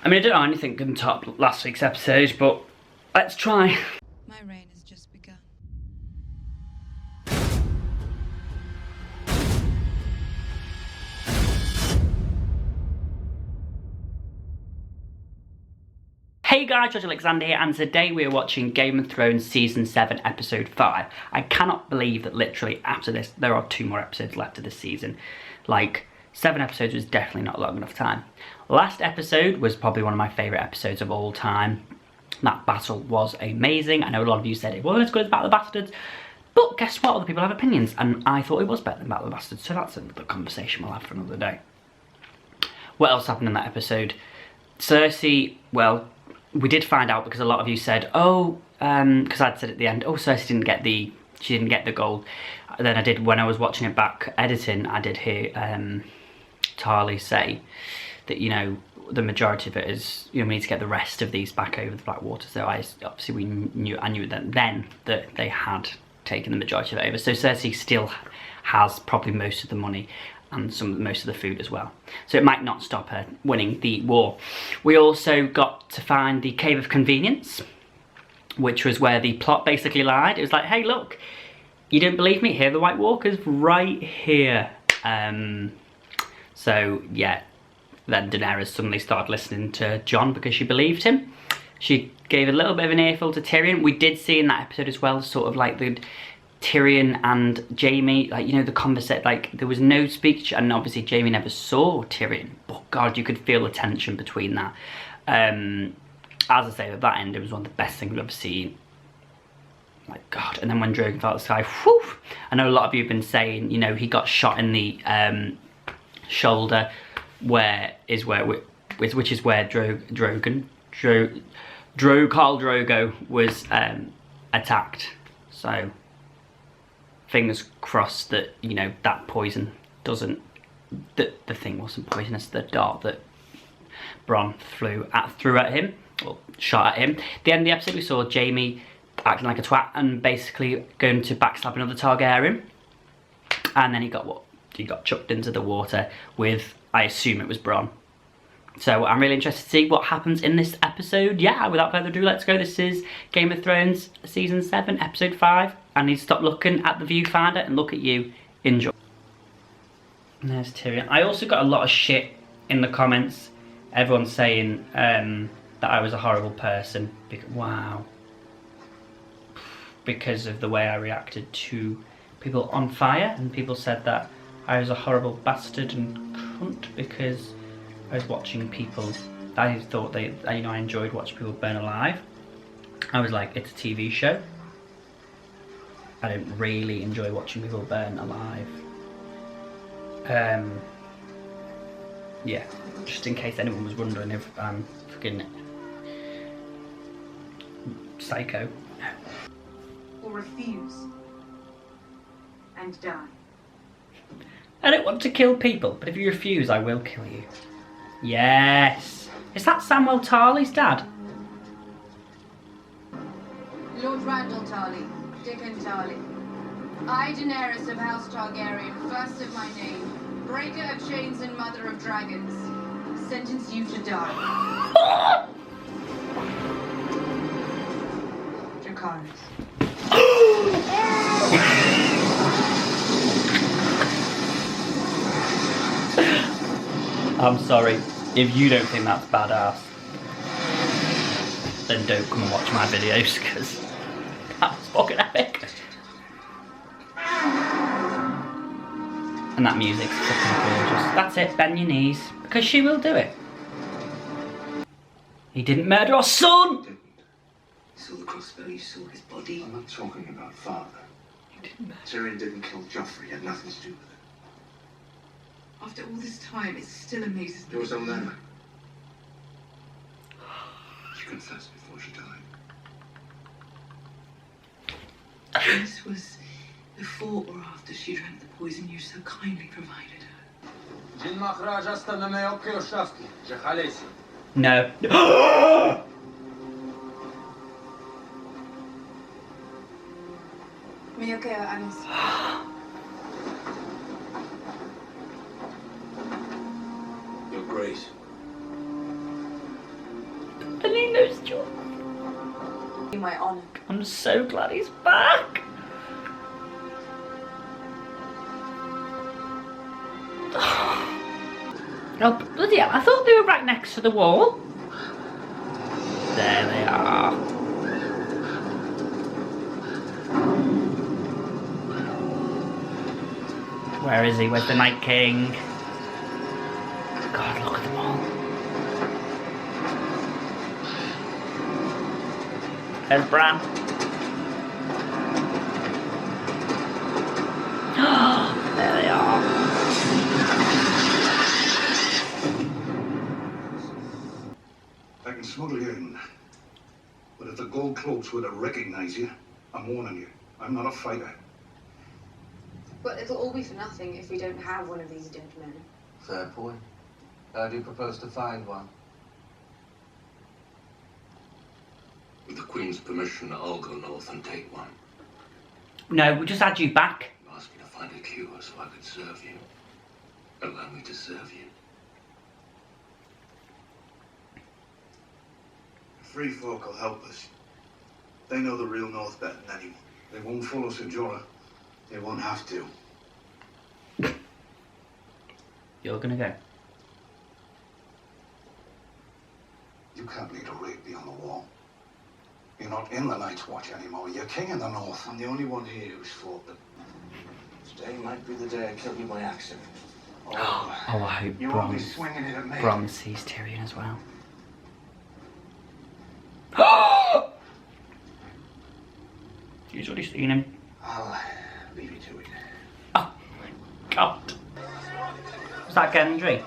I mean, I don't know anything can top last week's episode, but let's try. My reign has just begun. Hey guys, George Alexander here, and today we are watching Game of Thrones Season 7, Episode 5. I cannot believe that literally after this, there are 2 more episodes left of this season. Like, 7 episodes was definitely not long enough time. Last episode was probably one of my favourite episodes of all time. That battle was amazing. I know a lot of you said it wasn't as good as Battle of the Bastards, but guess what? Other people have opinions, and I thought it was better than Battle of the Bastards, so that's another conversation we'll have for another day. What else happened in that episode? Cersei, well, we did find out because a lot of you said, oh, because I'd said at the end, oh, Cersei didn't get the gold. Then I did, when I was watching it back editing, I did hear Tarly say that, you know, the majority of it is, you know, we need to get the rest of these back over the Blackwater. So obviously I knew then that they had taken the majority of it over. So Cersei still has probably most of the money and most of the food as well. So it might not stop her winning the war. We also got to find the Cave of Convenience, which was where the plot basically lied. It was like, hey, look, you didn't believe me? Here are the White Walkers right here. So yeah, then Daenerys suddenly started listening to Jon because she believed him. She gave a little bit of an earful to Tyrion. We did see in that episode as well, sort of like the Tyrion and Jaime, like, you know, the conversation, like there was no speech, and obviously Jaime never saw Tyrion, but God, you could feel the tension between that. As I say, at that end, it was one of the best things I've ever seen. Like, God. And then when Drogon fell out of the sky, whew, I know a lot of you have been saying, you know, he got shot in the shoulder, which is where Khal Drogo was attacked. So fingers crossed that, you know, that poison doesn't, that the thing wasn't poisonous, the dart that Bronn threw at him, or shot at him. At the end of the episode, we saw Jaime acting like a twat and basically going to backstab another Targaryen, and then he got chucked into the water with, I assume it was Bronn. So I'm really interested to see what happens in this episode. Yeah, without further ado, let's go. This is Game of Thrones Season 7, Episode 5. I need to stop looking at the viewfinder and look at you. Enjoy. And there's Tyrion. I also got a lot of shit in the comments. Everyone's saying that I was a horrible person. Wow. Because of the way I reacted to people on fire. And people said that I was a horrible bastard and cunt because I was watching people. I thought I enjoyed watching people burn alive. I was like, it's a TV show. I don't really enjoy watching people burn alive. Yeah, just in case anyone was wondering if I'm fucking psycho. Or refuse and die. I don't want to kill people, but if you refuse, I will kill you. Yes. Is that Samuel Tarly's dad? Lord Randall Tarly, Dickon Tarly. I, Daenerys of House Targaryen, first of my name, breaker of chains and mother of dragons, sentence you to die. Dracarys. I'm sorry, if you don't think that's badass, then don't come and watch my videos, because that's fucking epic. And that music's fucking gorgeous. That's it, bend your knees, because she will do it. He didn't murder our son! You saw the crossbow, you saw his body. I'm not talking about father. He didn't murder. Tyrion didn't kill Joffrey, he had nothing to do with it. After all this time, it still amazes me. It was Olenna. She confessed before she died. This was before or after she drank the poison you so kindly provided her. No. Miokeo Anis. Your Grace. those jaws. My honor. I'm so glad he's back. Oh, bloody hell, I thought they were right next to the wall. There they are. Where is he? Where's the Night King? God, look at them all. There's Bran. There they are. I can smuggle you in. But if the gold cloaks were to recognize you, I'm warning you, I'm not a fighter. But it'll all be for nothing if we don't have one of these dead men. Fair point. How do you propose to find one? With the Queen's permission, I'll go north and take one. No, we'll just add you back. You asked me to find a cure so I could serve you. Allow me to serve you. Free folk will help us. They know the real North better than anyone. They won't follow Sir Jorah. They won't have to. You're gonna go. You can't lead a raid beyond the wall. You're not in the Night's Watch anymore. You're king in the North. I'm the only one here who's fought them. Today might be the day I kill you by accident. Oh, I hope You won't be swinging it at me. Bronn sees Tyrion as well. He's already seen him. I'll leave you to it. Oh my god. Was that Gendry?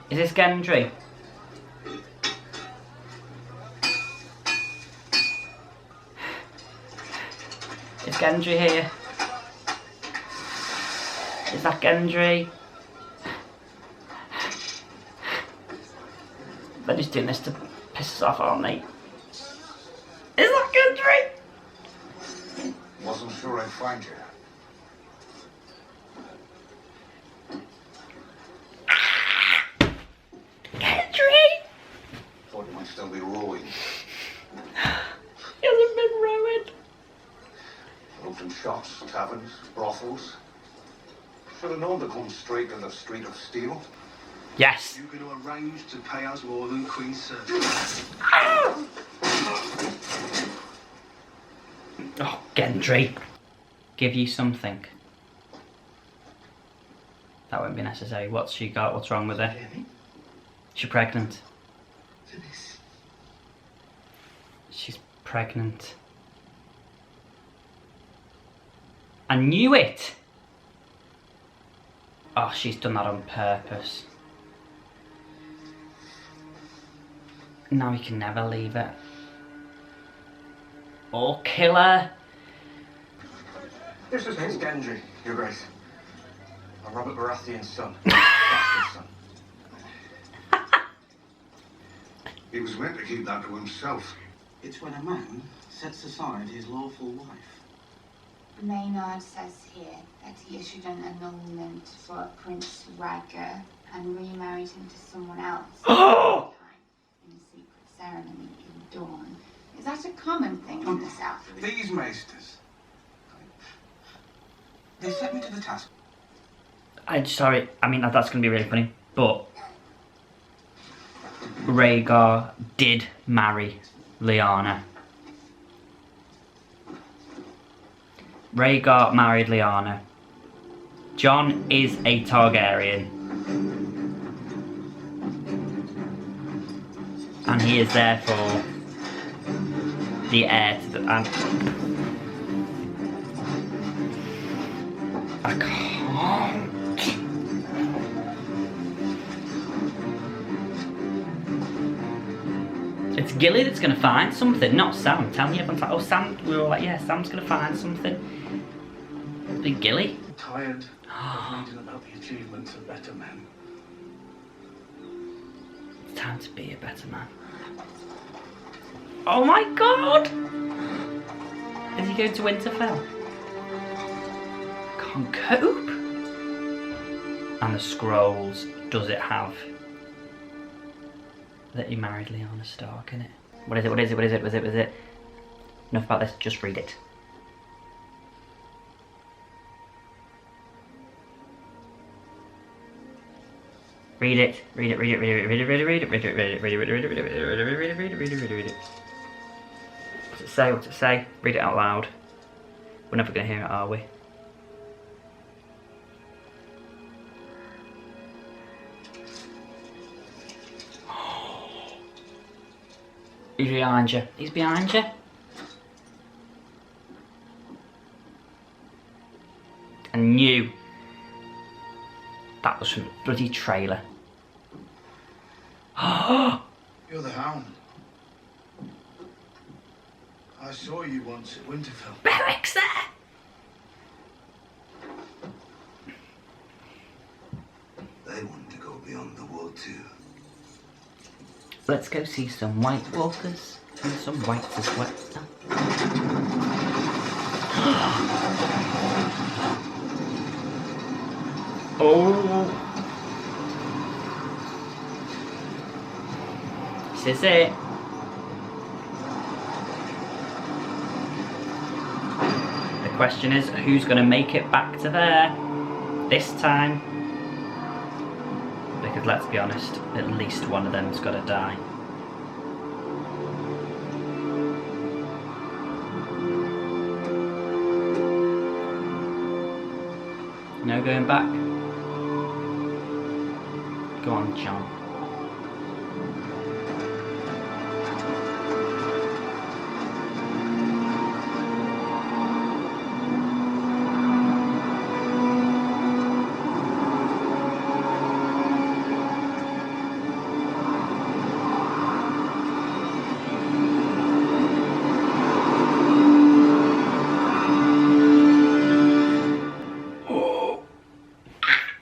Is this Gendry? Is Gendry here? Is that Gendry? They're just doing this to piss us off, aren't they? Is that Gendry? Wasn't sure I'd find you. Gendry! Thought you might still be rowing. He hasn't been rowing. Open shops, taverns, brothels. Should have known to come straight to the Street of Steel. Yes. You're going to arrange to pay us more than Queen's service. Oh, Gendry. Give you something. That won't be necessary. What's she got? What's wrong with her? She's pregnant. She's pregnant. I knew it! Oh, she's done that on purpose. Now he can never leave it. Or kill her. This is Prince Gendry, Your Grace. I'm Robert Baratheon's son. Bastard son. He was meant to keep that to himself. It's when a man sets aside his lawful wife. Maynard says here that he issued an annulment for Prince Rhaegar and remarried him to someone else in a secret ceremony in Dawn. Is that a common thing in the South? These maesters, they set me to the task. I'm sorry, I mean that's going to be really funny, but Rhaegar did marry Lyanna. Rhaegar married Lyanna. Jon is a Targaryen. And he is therefore the heir to the... I can't. It's Gilly that's gonna find something, not Sam. Tell me everyone's like, oh Sam, we were all like, yeah, Sam's gonna find something. Big Gilly. Tired of reading about the achievements of better men. It's time to be a better man. Oh my god! Is he going to Winterfell? Can't cope. And the scrolls, does it have? that he married Lyanna Stark, innit? What is it? What is it? What is it? What is it? What is it? Enough about this, just read it. Read it, read it, read it, read it, read it, read it, read it, read it, read it, read it, read it, read it, read it, read it, read it, read it, read it, read it. What's it say? What's it say? Read it out loud. We're never gonna hear it, are we? He's behind you. He's behind you. I knew that was from the bloody trailer. You're the Hound. I saw you once at Winterfell. Beric's there! They wanted to go beyond the wall too. Let's go see some White Walkers and some Whites as well. Oh! This is it. The question is, who's going to make it back to there this time? Because let's be honest, at least one of them's got to die. No going back. Go on, John.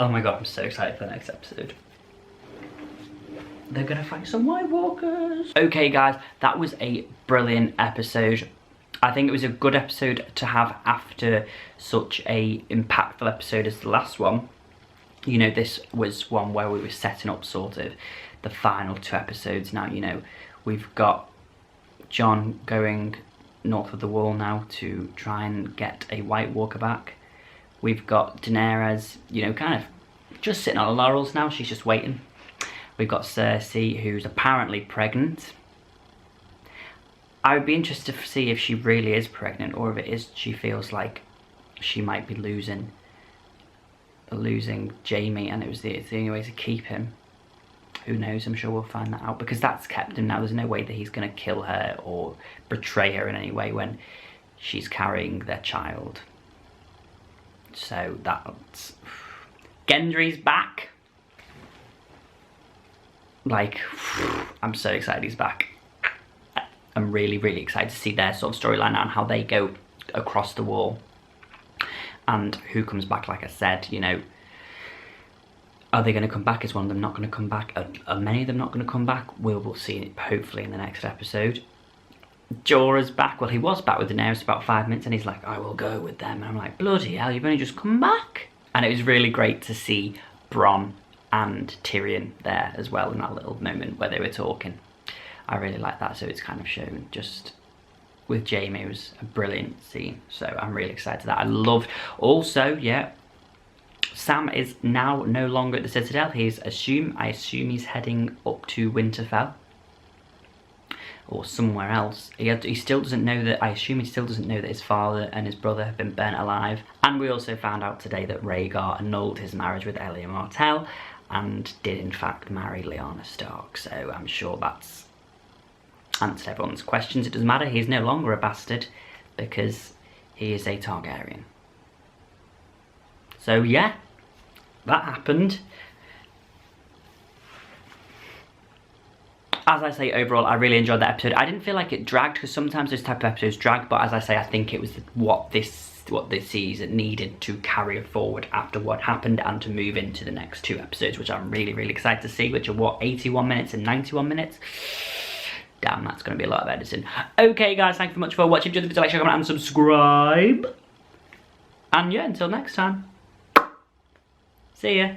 Oh my god, I'm so excited for the next episode. They're gonna fight some White Walkers. Okay guys, that was a brilliant episode. I think it was a good episode to have after such a impactful episode as the last one. You know, this was one where we were setting up sort of the final 2 episodes. Now, you know, we've got Jon going north of the wall now to try and get a White Walker back. We've got Daenerys, you know, kind of just sitting on her laurels now. She's just waiting. We've got Cersei, who's apparently pregnant. I would be interested to see if she really is pregnant, or if it is she feels like she might be losing Jaime, and it's the only way to keep him. Who knows? I'm sure we'll find that out, because that's kept him now. There's no way that he's going to kill her or betray her in any way when she's carrying their child. So that's... Gendry's back. Like, I'm so excited he's back. I'm really, really excited to see their sort of storyline and how they go across the wall. And who comes back, like I said, you know. Are they going to come back? Is one of them not going to come back? Are many of them not going to come back? We'll see it hopefully in the next episode. Jorah's back. Well, he was back with Daenerys about 5 minutes, and he's like, I will go with them. And I'm like, bloody hell, you've only just come back. And it was really great to see Bronn and Tyrion there as well in that little moment where they were talking. I really like that. So it's kind of shown just with Jaime. It was a brilliant scene. So I'm really excited for that. I loved also, yeah, Sam is now no longer at the Citadel. I assume he's heading up to Winterfell. Or somewhere else. He still doesn't know that, I assume he still doesn't know that his father and his brother have been burnt alive. And we also found out today that Rhaegar annulled his marriage with Elia Martell and did in fact marry Lyanna Stark. So I'm sure that's answered everyone's questions. It doesn't matter, he's no longer a bastard because he is a Targaryen. So yeah, that happened. As I say, overall, I really enjoyed that episode. I didn't feel like it dragged, because sometimes those type of episodes drag, but as I say, I think it was what this season needed to carry it forward after what happened and to move into the next 2 episodes, which I'm really, really excited to see, which are, what, 81 minutes and 91 minutes? Damn, that's going to be a lot of editing. Okay, guys, thank you very much for watching. If you enjoyed the video, like, share, comment, and subscribe. And yeah, until next time. See ya.